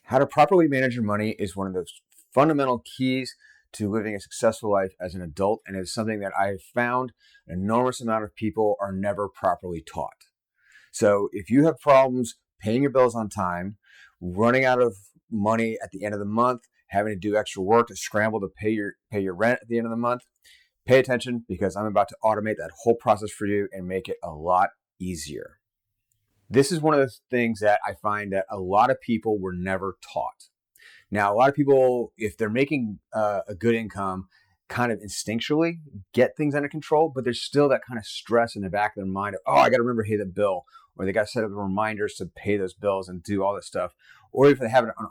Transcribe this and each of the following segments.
How to properly manage your money is one of those fundamental keys to living a successful life as an adult, and it's something that I've found an enormous amount of people are never properly taught. So if you have problems paying your bills on time, running out of money at the end of the month, having to do extra work to scramble to pay your rent at the end of the month, pay attention, because I'm about to automate that whole process for you and make it a lot easier. This is one of the things that I find that a lot of people were never taught. Now, a lot of people, if they're making a good income, kind of instinctually get things under control, but there's still that kind of stress in the back of their mind of, oh, I got to remember to pay the bill, or they got to set up the reminders to pay those bills and do all this stuff. Or if they have it on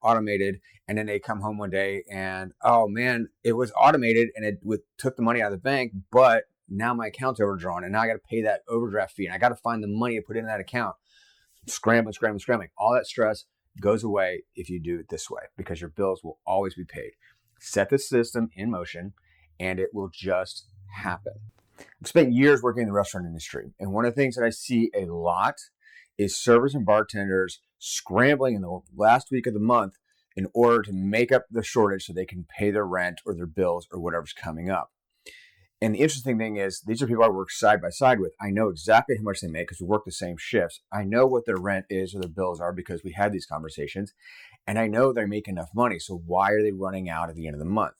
automated, and then they come home one day and, oh man, it was automated and it took the money out of the bank, but now my account's overdrawn and now I got to pay that overdraft fee and I got to find the money to put in that account. Scrambling. All that stress goes away if you do it this way, because your bills will always be paid. Set the system in motion and it will just happen. I've spent years working in the restaurant industry, and one of the things that I see a lot is servers and bartenders scrambling in the last week of the month in order to make up the shortage so they can pay their rent or their bills or whatever's coming up. And the interesting thing is, these are people I work side by side with. I know exactly how much they make because we work the same shifts. I know what their rent is or their bills are because we had these conversations. And I know they make enough money. So why are they running out at the end of the month?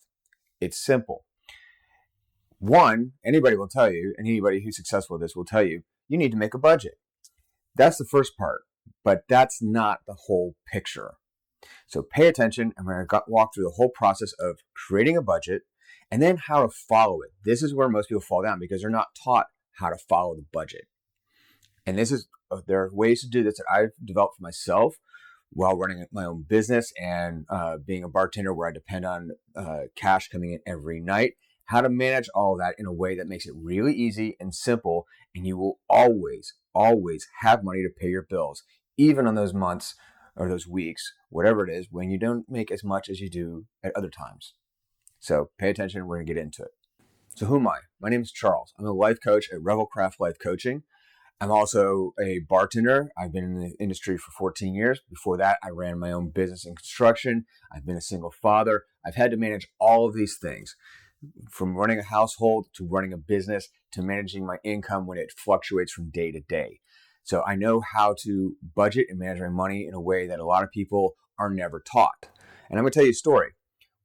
It's simple. One, anybody will tell you, and anybody who's successful with this will tell you, you need to make a budget. That's the first part, but that's not the whole picture. So pay attention, and we're going to walk through the whole process of creating a budget, and then how to follow it. This is where most people fall down because they're not taught how to follow the budget. And there are ways to do this that I've developed for myself while running my own business and being a bartender where I depend on cash coming in every night. How to manage all of that in a way that makes it really easy and simple, and you will always have money to pay your bills, even on those months or those weeks, whatever it is, when you don't make as much as you do at other times. So pay attention, we're going to get into it. So who am I? My name is Charles. I'm a life coach at Revelcraft Life Coaching. I'm also a bartender. I've been in the industry for 14 years. Before that, I ran my own business in construction. I've been a single father. I've had to manage all of these things, from running a household to running a business to managing my income when it fluctuates from day to day. So I know how to budget and manage my money in a way that a lot of people are never taught. And I'm going to tell you a story.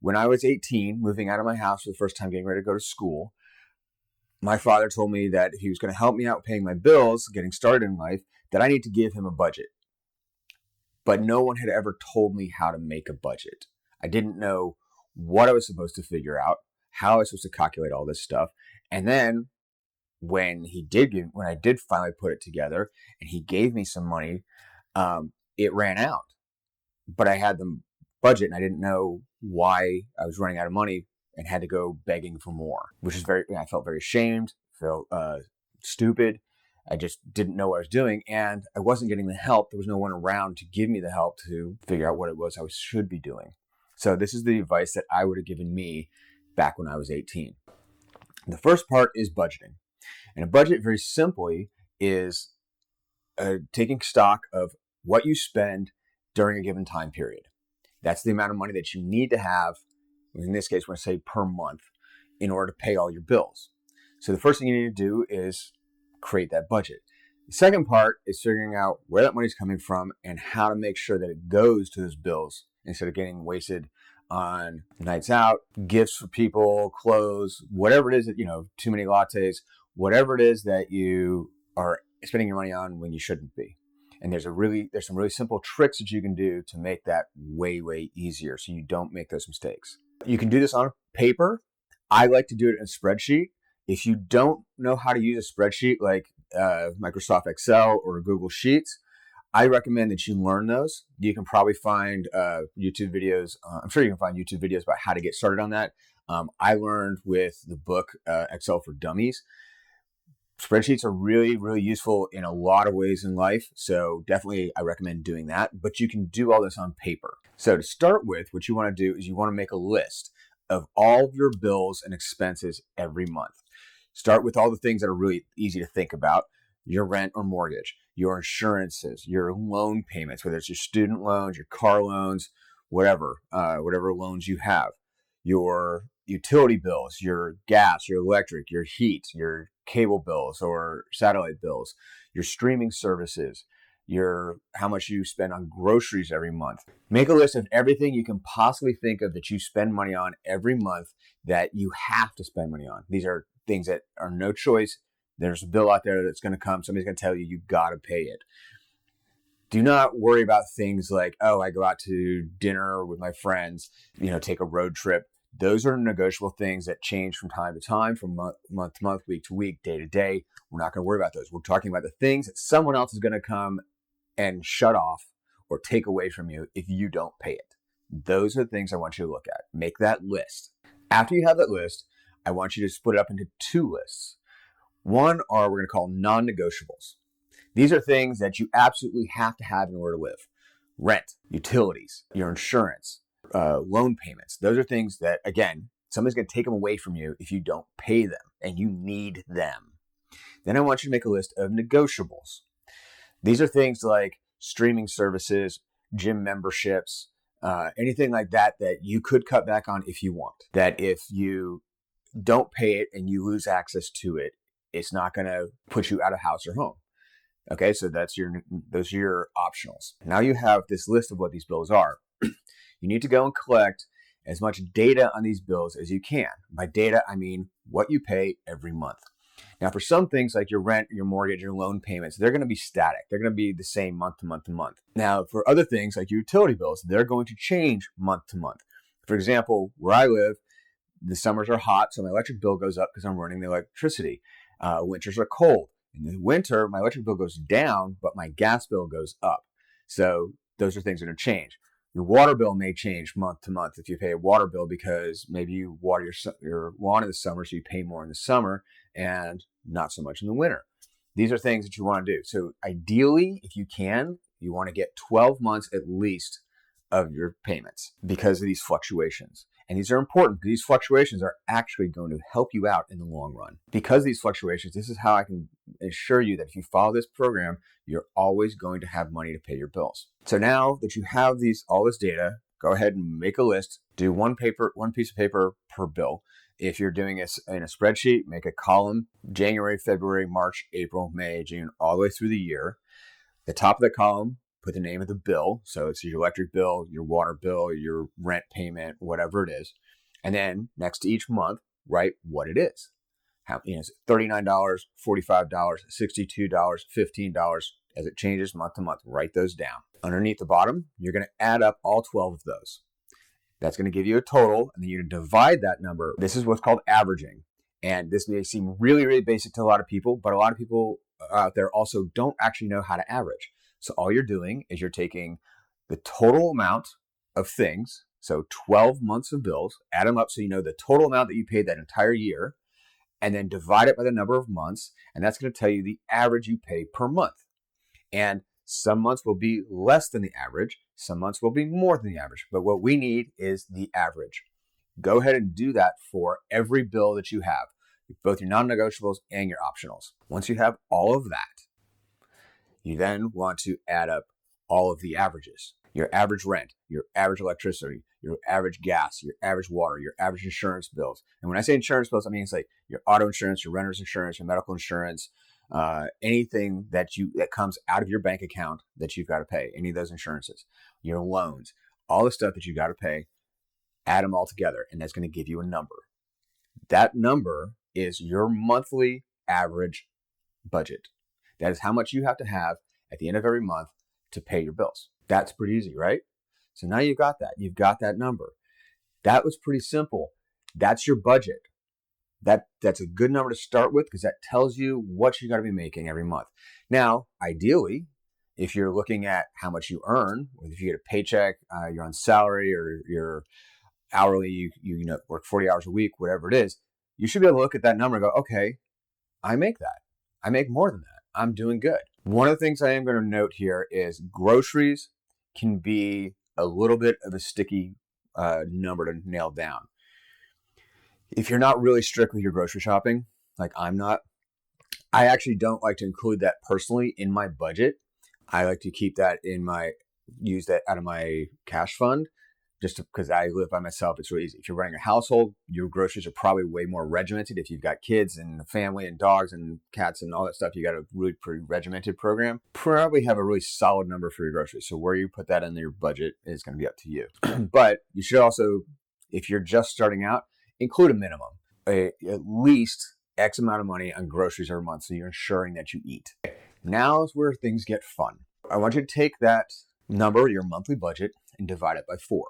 When I was 18, moving out of my house for the first time, getting ready to go to school, my father told me that if he was going to help me out paying my bills, getting started in life, that I need to give him a budget. But no one had ever told me how to make a budget. I didn't know what I was supposed to figure out, how I was supposed to calculate all this stuff. And then when I did finally put it together and he gave me some money, it ran out. But I had the budget and I didn't know why I was running out of money and had to go begging for more, which is I felt very ashamed, felt stupid. I just didn't know what I was doing, and I wasn't getting the help. There was no one around to give me the help to figure out what it was I should be doing. So this is the advice that I would have given me back when I was 18. The first part is budgeting. And a budget, very simply, is taking stock of what you spend during a given time period. That's the amount of money that you need to have, in this case, we're going to say per month, in order to pay all your bills. So the first thing you need to do is create that budget. The second part is figuring out where that money's coming from and how to make sure that it goes to those bills instead of getting wasted on nights out, gifts for people, clothes, whatever it is that, too many lattes, whatever it is that you are spending your money on when you shouldn't be. And there's some really simple tricks that you can do to make that way easier so you don't make those mistakes. You can do this on paper. I like to do it in a spreadsheet. If you don't know how to use a spreadsheet like Microsoft Excel or Google Sheets, I recommend that you learn those. You can probably find YouTube videos. I'm sure you can find YouTube videos about how to get started on that. I learned with the book Excel for Dummies. Spreadsheets are really useful in a lot of ways in life. So definitely I recommend doing that. But you can do all this on paper. So to start with, what you want to do is you want to make a list of all of your bills and expenses every month. Start with all the things that are really easy to think about. your rent or mortgage, your insurances, your loan payments, whether it's your student loans, your car loans, whatever loans you have, your utility bills, your gas, your electric, your heat, your cable bills or satellite bills, your streaming services, your how much you spend on groceries every month. Make a list of everything you can possibly think of that you spend money on every month that you have to spend money on. These are things that are no choice. There's a bill out there that's going to come. Somebody's going to tell you, you got to pay it. Do not worry about things like, oh, I go out to dinner with my friends, take a road trip. Those are negotiable things that change from time to time, from month to month, week to week, day to day. We're not going to worry about those. We're talking about the things that someone else is going to come and shut off or take away from you if you don't pay it. Those are the things I want you to look at. Make that list. After you have that list, I want you to split it up into two lists. One are we're going to call non-negotiables. These are things that you absolutely have to have in order to live. Rent, utilities, your insurance, loan payments. Those are things that, again, somebody's going to take them away from you if you don't pay them and you need them. Then I want you to make a list of negotiables. These are things like streaming services, gym memberships, anything like that you could cut back on if you want. That if you don't pay it and you lose access to it, it's not going to put you out of house or home. Okay, so those are your optionals. Now you have this list of what these bills are. You need to go and collect as much data on these bills as you can. By data, I mean what you pay every month. Now, for some things like your rent, your mortgage, your loan payments, they're going to be static. They're going to be the same month to month to month. Now, for other things like your utility bills, they're going to change month to month. For example, where I live, the summers are hot, so my electric bill goes up because I'm running the electricity. Winters are cold. In the winter, my electric bill goes down, but my gas bill goes up. So those are things that are going to change. Your water bill may change month to month if you pay a water bill because maybe you water your lawn in the summer, so you pay more in the summer and not so much in the winter. These are things that you want to do. So ideally, if you can, you want to get 12 months at least of your payments because of these fluctuations. And these are important because these fluctuations are actually going to help you out in the long run. Because of these fluctuations, this is how I can assure you that if you follow this program, you're always going to have money to pay your bills. So now that you have all this data, go ahead and make a list. Do one piece of paper per bill. If you're doing it in a spreadsheet, make a column, January, February, March, April, May, June, all the way through the year. The top of the column, put the name of the bill. So it's your electric bill, your water bill, your rent payment, whatever it is. And then next to each month, write what it is. Is it $39, $45, $62, $15? As it changes month to month, write those down. Underneath the bottom, you're going to add up all 12 of those. That's going to give you a total, and then you're going to divide that number. This is what's called averaging. And this may seem really, really basic to a lot of people, but a lot of people out there also don't actually know how to average. So all you're doing is you're taking the total amount of things, so 12 months of bills, add them up so you know the total amount that you paid that entire year, and then divide it by the number of months, and that's going to tell you the average you pay per month. And some months will be less than the average, some months will be more than the average, but what we need is the average. Go ahead and do that for every bill that you have, both your non-negotiables and your optionals. Once you have all of that, you then want to add up all of the averages. Your average rent, your average electricity, your average gas, your average water, your average insurance bills. And when I say insurance bills, I mean it's like your auto insurance, your renter's insurance, your medical insurance, anything that comes out of your bank account that you've got to pay, any of those insurances, your loans, all the stuff that you got to pay, add them all together, and that's going to give you a number. That number is your monthly average budget. That is how much you have to have at the end of every month to pay your bills. That's pretty easy, right? So now you've got that. You've got that number. That was pretty simple. That's your budget. That's a good number to start with because that tells you what you got to be making every month. Now, ideally, if you're looking at how much you earn, if you get a paycheck, you're on salary or you're hourly, you work 40 hours a week, whatever it is, you should be able to look at that number and go, okay, I make that. I make more than that. I'm doing good. One of the things I am going to note here is groceries can be a little bit of a sticky number to nail down. If you're not really strict with your grocery shopping, like I'm not, I actually don't like to include that personally in my budget. I like to keep that use that out of my cash fund, just because I live by myself. It's really easy. If you're running a household, your groceries are probably way more regimented. If you've got kids and a family and dogs and cats and all that stuff, you got a really pretty regimented program. Probably have a really solid number for your groceries. So where you put that in your budget is going to be up to you. But you should also, if you're just starting out, include a minimum, at least X amount of money on groceries every month, so you're ensuring that you eat. Now is where things get fun. I want you to take that number, your monthly budget, and divide it by 4.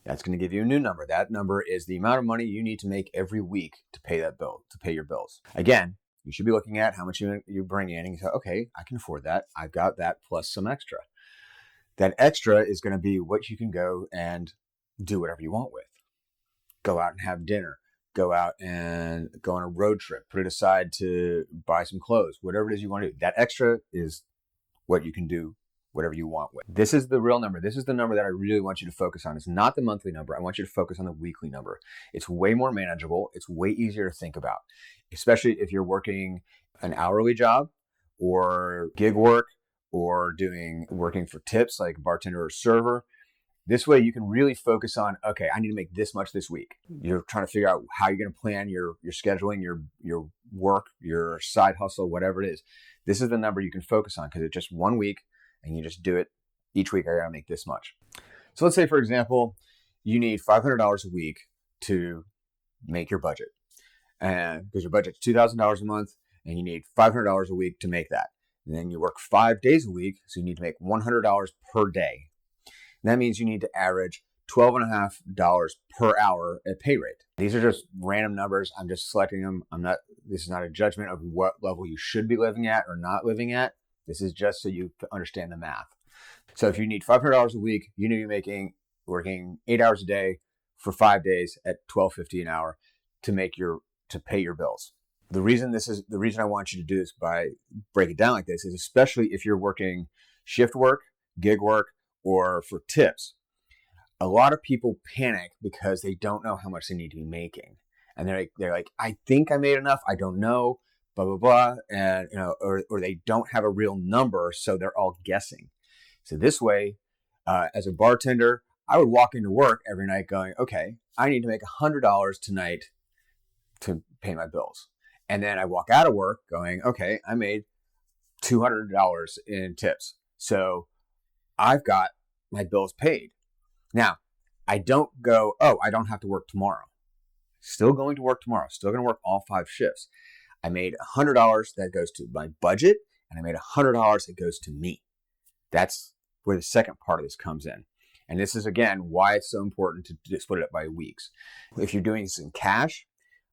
That's going to give you a new number. That number is the amount of money you need to make every week to pay that bill, to pay your bills. Again, you should be looking at how much you bring in and you say, okay, I can afford that. I've got that plus some extra. That extra is going to be what you can go and do whatever you want with. Go out and have dinner. Go out and go on a road trip. Put it aside to buy some clothes. Whatever it is you want to do. That extra is what you can do whatever you want with. This is the real number. This is the number that I really want you to focus on. It's not the monthly number. I want you to focus on the weekly number. It's way more manageable. It's way easier to think about, especially if you're working an hourly job or gig work or working for tips like bartender or server. This way you can really focus on, okay, I need to make this much this week. You're trying to figure out how you're going to plan your scheduling, your work, your side hustle, whatever it is. This is the number you can focus on because it's just 1 week and you just do it each week. I got to make this much. So let's say, for example, you need $500 a week to make your budget. And because your budget's $2,000 a month and you need $500 a week to make that. And then you work 5 days a week. So you need to make $100 per day. That means you need to average $12.50 per hour at pay rate. These are just random numbers. I'm just selecting them. This is not a judgment of what level you should be living at or not living at. This is just so you understand the math. So if you need $500 a week, you need to be working 8 hours a day for 5 days at $12.50 an hour to pay your bills. The reason I want you to do this by break it down like this is especially if you're working shift work, gig work, or for tips. A lot of people panic because they don't know how much they need to be making. And they're like, I think I made enough. I don't know, blah, blah, blah. And, or they don't have a real number. So they're all guessing. So this way, as a bartender, I would walk into work every night going, okay, I need to make $100 tonight to pay my bills. And then I walk out of work going, okay, I made $200 in tips. So I've got my bills paid. Now, I don't go, oh, I don't have to work tomorrow. Still going to work tomorrow. Still going to work all 5 shifts. I made $100 that goes to my budget, and I made $100 that goes to me. That's where the second part of this comes in. And this is, again, why it's so important to split it up by weeks. If you're doing this in cash,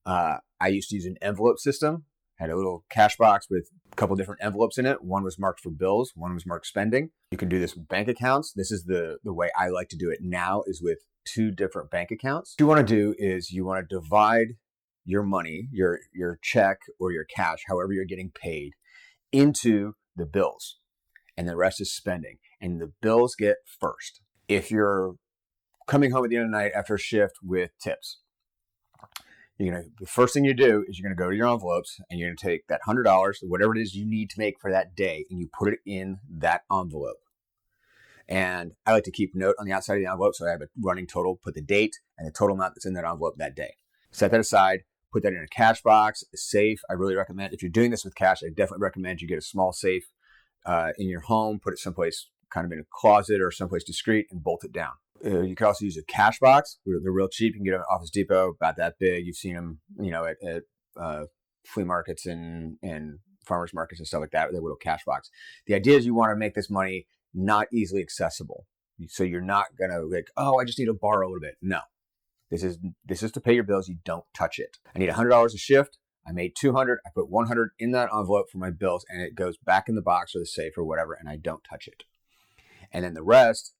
I used to use an envelope system. I had a little cash box with a couple different envelopes in it. One was marked for bills. One was marked spending. You can do this with bank accounts. This is the way I like to do it now is with 2 different bank accounts. What you want to do is you want to divide your money, your check or your cash, however you're getting paid, into the bills. And the rest is spending. And the bills get first. If you're coming home at the end of the night after a shift with tips, the first thing you do is you're going to go to your envelopes and you're going to take that $100, whatever it is you need to make for that day, and you put it in that envelope. And I like to keep a note on the outside of the envelope so I have a running total, put the date and the total amount that's in that envelope that day. Set that aside, put that in a cash box, a safe. I really recommend, if you're doing this with cash, I definitely recommend you get a small safe in your home, put it someplace kind of in a closet or someplace discreet and bolt it down. You can also use a cash box. They're real cheap. You can get them at Office Depot, about that big. You've seen them, at flea markets and farmers markets and stuff like that with a little cash box. The idea is you want to make this money not easily accessible. So you're not going to like, oh, I just need to borrow a little bit. No, this is to pay your bills. You don't touch it. I need $100 a shift. I made $200. I put $100 in that envelope for my bills and it goes back in the box or the safe or whatever. And I don't touch it. And then the rest,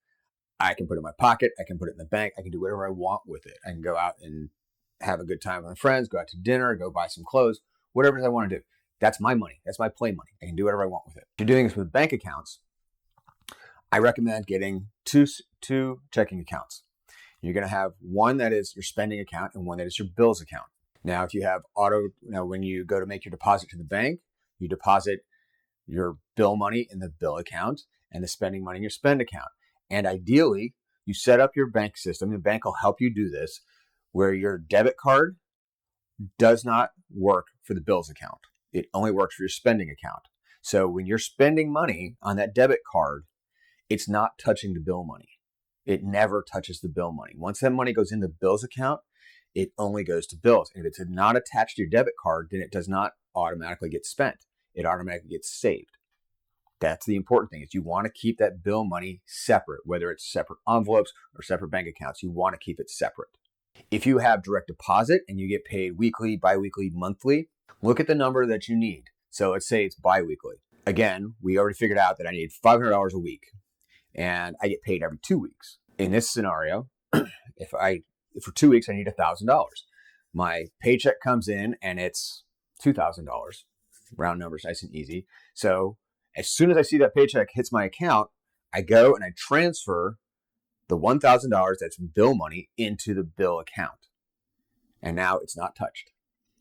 I can put it in my pocket. I can put it in the bank. I can do whatever I want with it. I can go out and have a good time with my friends, go out to dinner, go buy some clothes, whatever it is I want to do. That's my money. That's my play money. I can do whatever I want with it. If you're doing this with bank accounts, I recommend getting two checking accounts. You're going to have one that is your spending account and one that is your bills account. Now, if you have when you go to make your deposit to the bank, You deposit your bill money in the bill account and the spending money in your spend account. And ideally, you set up your bank system. The bank will help you do this, where your debit card does not work for the bills account. It only works for your spending account. So when you're spending money on that debit card, it's not touching the bill money. It never touches the bill money. Once that money goes in the bills account, it only goes to bills. And if it's not attached to your debit card, then it does not automatically get spent. It automatically gets saved. That's the important thing, is you want to keep that bill money separate, whether it's separate envelopes or separate bank accounts. You want to keep it separate. If you have direct deposit and you get paid weekly, biweekly, monthly, look at the number that you need. So let's say it's biweekly. Again, we already figured out that I need $500 a week and I get paid every 2 weeks. In this scenario, if for 2 weeks I need $1,000, my paycheck comes in and it's $2,000. Round numbers, nice and easy. So as soon as I see that paycheck hits my account, I go and I transfer the $1,000 that's bill money into the bill account. And now it's not touched.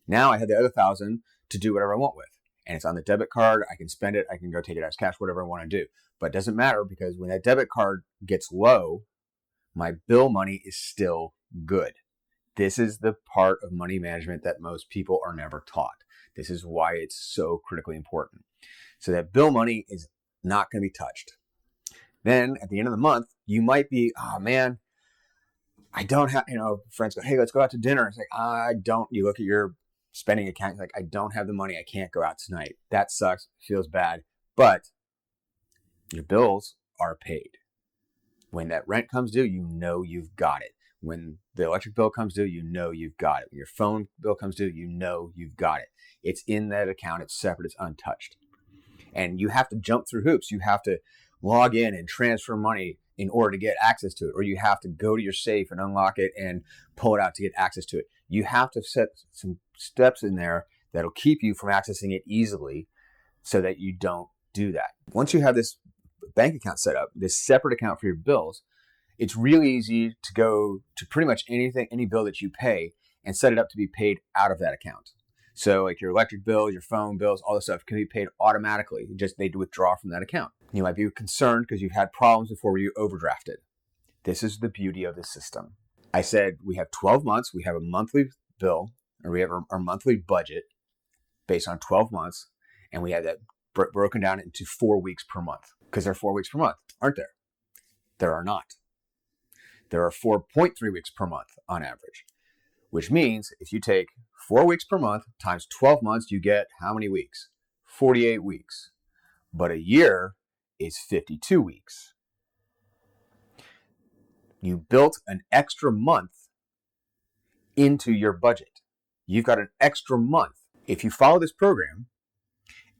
Now I have the other $1,000 to do whatever I want with. And it's on the debit card. I can spend it. I can go take it as cash, whatever I want to do. But it doesn't matter, because when that debit card gets low, my bill money is still good. This is the part of money management that most people are never taught. This is why it's so critically important. So that bill money is not going to be touched. Then at the end of the month, you might be, oh man, I don't have, friends go, hey, let's go out to dinner. It's like, I don't. You look at your spending account, like, I don't have the money. I can't go out tonight. That sucks. Feels bad. But your bills are paid. When that rent comes due, you know you've got it. When the electric bill comes due, you know you've got it. When your phone bill comes due, you know you've got it. It's in that account. It's separate. It's untouched. And you have to jump through hoops. You have to log in and transfer money in order to get access to it. Or you have to go to your safe and unlock it and pull it out to get access to it. You have to set some steps in there that'll keep you from accessing it easily so that you don't do that. Once you have this bank account set up, this separate account for your bills, it's really easy to go to pretty much anything, any bill that you pay, and set it up to be paid out of that account. So like your electric bill, your phone bills, all this stuff can be paid automatically. Just they withdraw from that account. You might be concerned because you've had problems before where you overdrafted. This is the beauty of the system. I said we have 12 months. We have a monthly bill, or we have our monthly budget based on 12 months. And we have that broken down into 4 weeks per month, because there are 4 weeks per month, aren't there? There are not. There are 4.3 weeks per month on average, which means if you take 4 weeks per month times 12 months, you get how many weeks? 48 weeks. But a year is 52 weeks. You built an extra month into your budget. You've got an extra month. If you follow this program,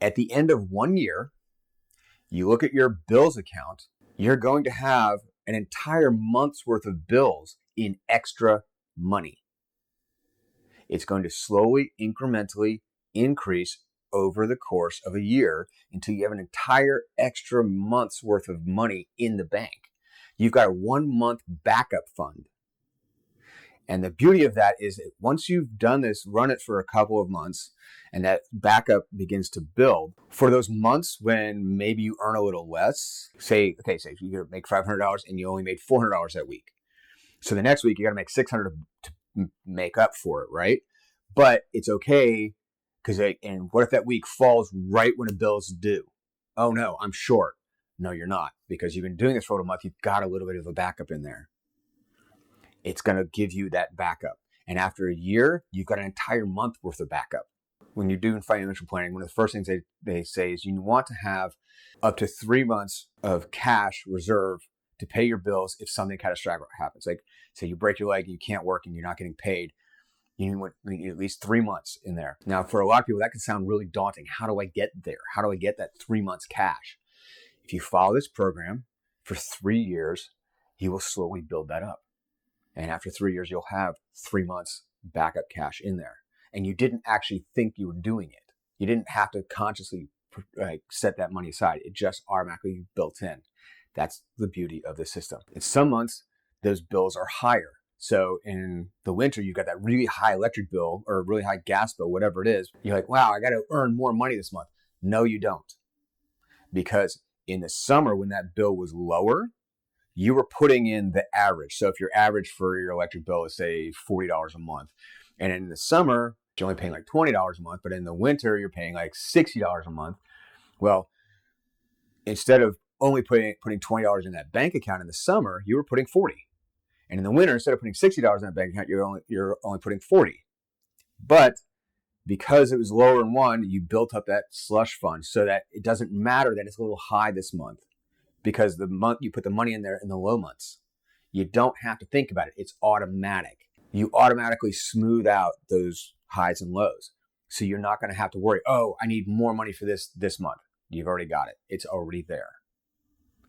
at the end of 1 year, you look at your bills account, you're going to have an entire month's worth of bills in extra money. It's going to slowly, incrementally increase over the course of a year until you have an entire extra month's worth of money in the bank. You've got a 1 month backup fund. And the beauty of that is that once you've done this, run it for a couple of months, and that backup begins to build. For those months when maybe you earn a little less, say if you make $500 and you only made $400 that week. So the next week you got to make $600 to make up for it, right? But it's okay, because and what if that week falls right when a bill's due? Oh no, I'm short. No, you're not, because you've been doing this for a month. You've got a little bit of a backup in there. It's going to give you that backup. And after a year, you've got an entire month worth of backup. When you're doing financial planning, one of the first things they say is you want to have up to 3 months of cash reserve to pay your bills if something catastrophic happens. Like, say you break your leg and you can't work and you're not getting paid. You need at least 3 months in there. Now, for a lot of people, that can sound really daunting. How do I get there? How do I get that 3 months cash? If you follow this program for 3 years, you will slowly build that up. And after 3 years, you'll have 3 months backup cash in there. And you didn't actually think you were doing it. You didn't have to consciously set that money aside. It just automatically built in. That's the beauty of the system. In some months, those bills are higher. So in the winter, you've got that really high electric bill or really high gas bill, whatever it is. You're like, wow, I got to earn more money this month. No, you don't. Because in the summer, when that bill was lower, you were putting in the average. So if your average for your electric bill is, say, $40 a month, and in the summer, you're only paying like $20 a month, but in the winter, you're paying like $60 a month. Well, instead of only putting $20 in that bank account in the summer, you were putting $40. And in the winter, instead of putting $60 in that bank account, you're only putting $40. But because it was lower in one, you built up that slush fund so that it doesn't matter that it's a little high this month, because the month you put the money in there in the low months. You don't have to think about it. It's automatic. You automatically smooth out those highs and lows. So you're not going to have to worry, oh, I need more money for this month. You've already got it. It's already there.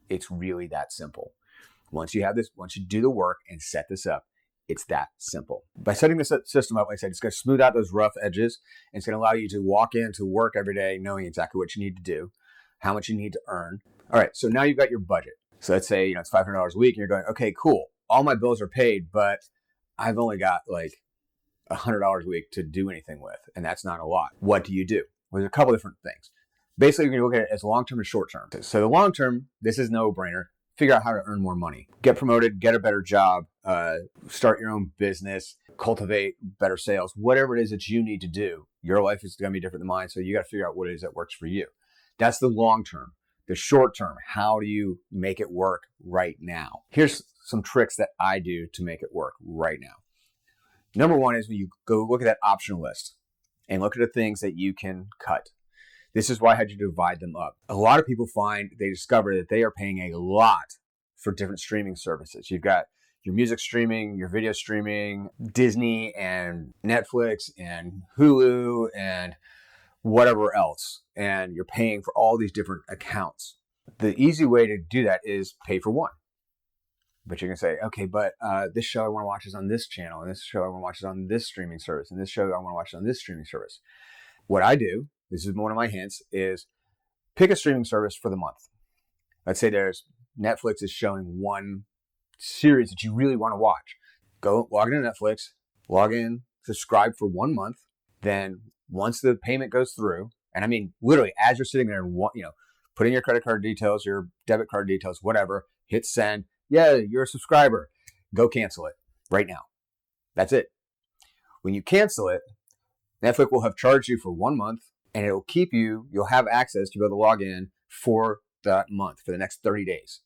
It's really that simple. Once you have this, once you do the work and set this up, it's that simple. By setting this system up, like I said, it's going to smooth out those rough edges. And it's going to allow you to walk into work every day knowing exactly what you need to do, how much you need to earn. All right, so now you've got your budget. So let's say, it's $500 a week, and you're going, okay, cool. All my bills are paid, but I've only got like $100 a week to do anything with, and that's not a lot. What do you do? Well, there's a couple different things. Basically, you're going to look at it as long-term and short-term. So the long-term, this is no-brainer. Figure out how to earn more money. Get promoted, get a better job, start your own business, cultivate better sales, whatever it is that you need to do. Your life is going to be different than mine, so you got to figure out what it is that works for you. That's the long-term. The short-term, how do you make it work right now? Here's some tricks that I do to make it work right now. Number one is when you go look at that optional list and look at the things that you can cut. This is why I had you divide them up. A lot of people they discover that they are paying a lot for different streaming services. You've got your music streaming, your video streaming, Disney and Netflix and Hulu and whatever else. And you're paying for all these different accounts. The easy way to do that is pay for one. But you're going to say, okay, but this show I want to watch is on this channel, and this show I want to watch is on this streaming service, and this show I want to watch is on this streaming service. What I do, this is one of my hints, is pick a streaming service for the month. Let's say Netflix is showing one series that you really want to watch. Go log into Netflix, log in, subscribe for 1 month. Then once the payment goes through, and I mean literally as you're sitting there and put in your credit card details, your debit card details, whatever, hit send. Yeah, you're a subscriber. Go cancel it right now. That's it. When you cancel it, Netflix will have charged you for 1 month, and you'll have access to be able to log in for that month, for the next 30 days.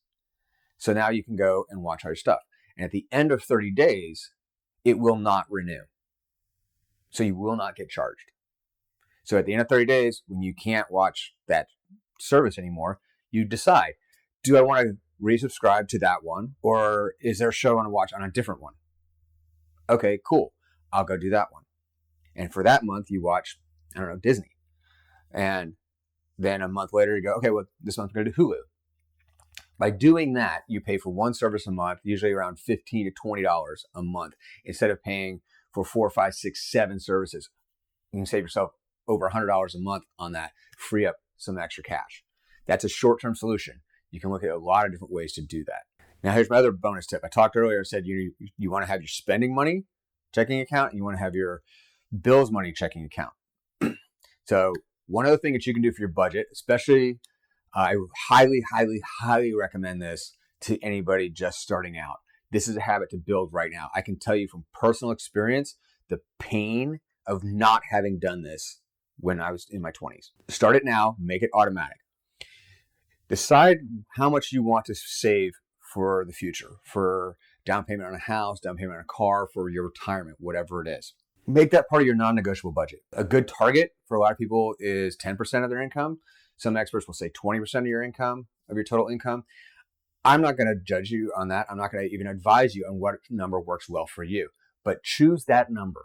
So now you can go and watch all your stuff. And at the end of 30 days, it will not renew. So you will not get charged. So at the end of 30 days, when you can't watch that service anymore, you decide, do I want to resubscribe to that one, or is there a show I want to watch on a different one? Okay, cool. I'll go do that one. And for that month, you watch, Disney. And then a month later, you go, okay, well, this month I'm going to do Hulu. By doing that, you pay for one service a month, usually around $15 to $20 a month, instead of paying for 4, 5, 6, 7 services. You can save yourself over $100 a month on that, free up some extra cash. That's a short-term solution. You can look at a lot of different ways to do that. Now, here's my other bonus tip. I talked earlier, I said you want to have your spending money checking account, and you want to have your bills money checking account. So one other thing that you can do for your budget, especially, I highly, highly, highly recommend this to anybody just starting out. This is a habit to build right now. I can tell you from personal experience, the pain of not having done this when I was in my 20s. Start it now, make it automatic. Decide how much you want to save for the future, for down payment on a house, down payment on a car, for your retirement, whatever it is. Make that part of your non-negotiable budget. A good target for a lot of people is 10% of their income. Some experts will say 20% of your income, of your total income. I'm not going to judge you on that. I'm not going to even advise you on what number works well for you. But choose that number.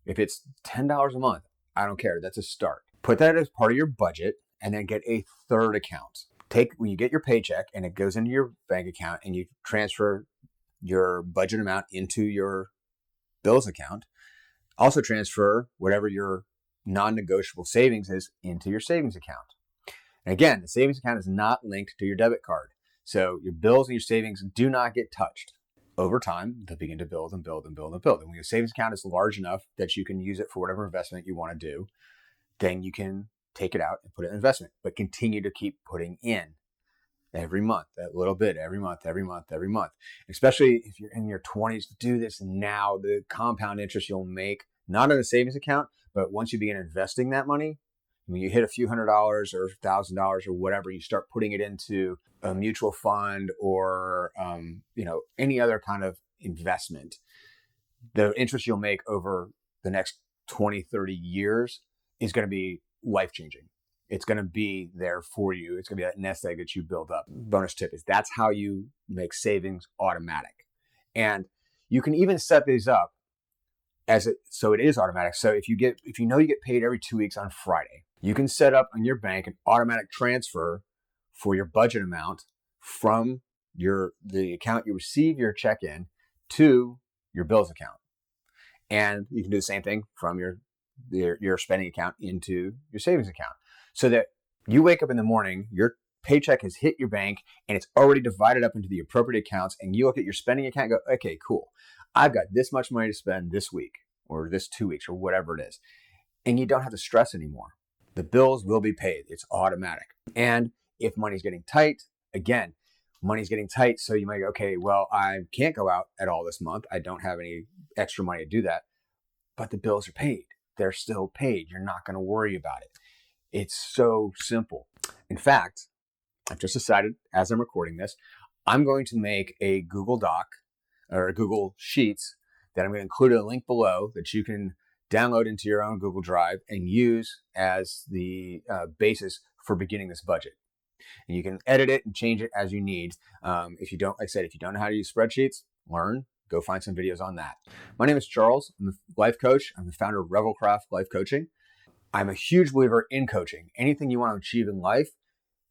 If it's $10 a month, I don't care. That's a start. Put that as part of your budget, and then get a third account. When you get your paycheck and it goes into your bank account and you transfer your budget amount into your bills account, also transfer whatever your non-negotiable savings is into your savings account. And again, the savings account is not linked to your debit card. So your bills and your savings do not get touched. Over time, they'll begin to build and build and build and build. And when your savings account is large enough that you can use it for whatever investment you want to do, then you can take it out and put it in investment, but continue to keep putting in every month, that little bit, every month. Especially if you're in your 20s, do this now. The compound interest you'll make, not in a savings account, but once you begin investing that money, when you hit a few $100s or $1,000 or whatever, you start putting it into a mutual fund or any other kind of investment. The interest you'll make over the next 20, 30 years is going to be life-changing. It's going to be there for you. It's going to be that nest egg that you build up. Bonus tip is that's how you make savings automatic. And you can even set these up so it is automatic. So if you know you get paid every 2 weeks on Friday, you can set up on your bank an automatic transfer for your budget amount from the account you receive your check in to your bills account. And you can do the same thing from your spending account into your savings account, so that you wake up in the morning, your paycheck has hit your bank and it's already divided up into the appropriate accounts, and you look at your spending account and go, okay, cool. I've got this much money to spend this week or this 2 weeks or whatever it is. And you don't have to stress anymore. The bills will be paid. It's automatic. And if money's getting tight, again, money's getting tight. So you might go, okay, well, I can't go out at all this month. I don't have any extra money to do that. But the bills are paid. They're still paid. You're not going to worry about it. It's so simple. In fact, I've just decided, as I'm recording this, I'm going to make a Google Doc or a Google Sheets that I'm going to include a link below that you can download into your own Google Drive and use as the basis for beginning this budget. And you can edit it and change it as you need. If you don't know how to use spreadsheets, go find some videos on that. My name is Charles. I'm a life coach. I'm the founder of Revelcraft Life Coaching. I'm a huge believer in coaching. Anything you want to achieve in life,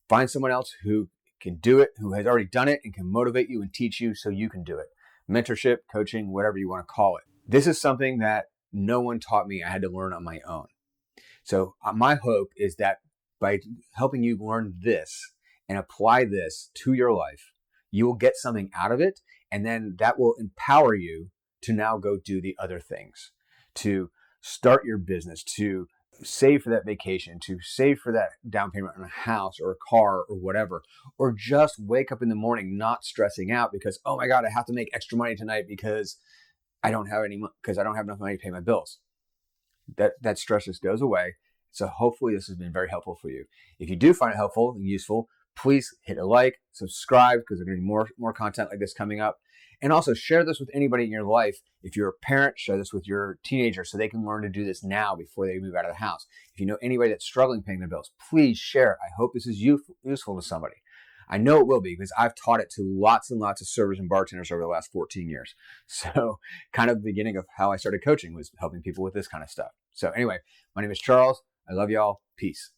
find someone else who can do it, who has already done it and can motivate you and teach you so you can do it. Mentorship, coaching, whatever you want to call it. This is something that no one taught me. I had to learn on my own. So my hope is that by helping you learn this and apply this to your life, you will get something out of it. And then that will empower you to now go do the other things, to start your business, to save for that vacation, to save for that down payment on a house or a car or whatever, or just wake up in the morning not stressing out because, oh my God, I have to make extra money tonight because I don't have enough money to pay my bills. That stress just goes away. So hopefully this has been very helpful for you. If you do find it helpful and useful, please hit a like, subscribe, because there's going to be more content like this coming up. And also share this with anybody in your life. If you're a parent, share this with your teenager so they can learn to do this now before they move out of the house. If you know anybody that's struggling paying their bills, please share it. I hope this is useful to somebody. I know it will be because I've taught it to lots and lots of servers and bartenders over the last 14 years. So kind of the beginning of how I started coaching was helping people with this kind of stuff. So anyway, my name is Charles. I love y'all. Peace.